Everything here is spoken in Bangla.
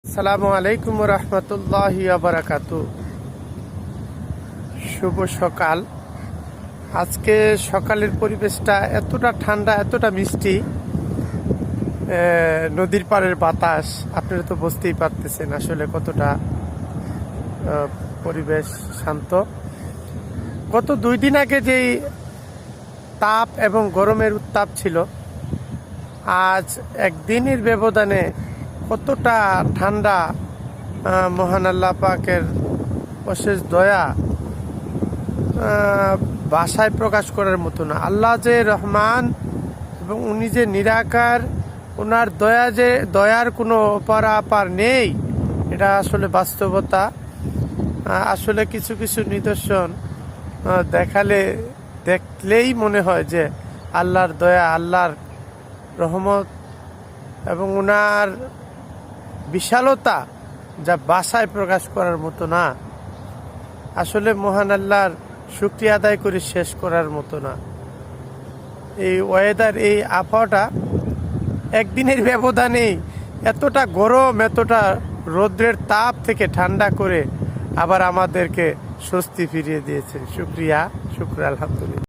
আসসালামু আলাইকুম রহমতুল্লাহি বারাকাতু। শুভ সকাল। আজকে সকালের পরিবেশটা এতটা ঠান্ডা, এতটা মিষ্টি, নদীর পাড়ের বাতাস, আপনারা তো বুঝতেই পারতেছেন আসলে কতটা পরিবেশ শান্ত। গত 2 দিন আগে যেই তাপ এবং গরমের উত্তাপ ছিল, আজ একদিনের ব্যবধানে কতটা ঠান্ডা, মহান আল্লাহ পাকের অশেষ দয়া ভাষায় প্রকাশ করার মতো না। আল্লাহ যে রহমান এবং উনি যে নিরাকার, ওনার দয়ার কোনো অপার নেই, এটা আসলে বাস্তবতা। আসলে কিছু কিছু নিদর্শন দেখলেই মনে হয় যে আল্লাহর দয়া, আল্লাহর রহমত এবং ওনার বিশালতা যা ভাষায় প্রকাশ করার মতো না। আসলে মহান আল্লাহর শুকরিয়া আদায় করে শেষ করার মতো না। এই ওয়েদার, এই আবহাওয়াটা একদিনের ব্যবধানেই এতটা গরম, এতটা রৌদ্রের তাপ থেকে ঠান্ডা করে আবার আমাদেরকে স্বস্তি ফিরিয়ে দিয়েছে। শুকর আলহামদুলিল্লাহ।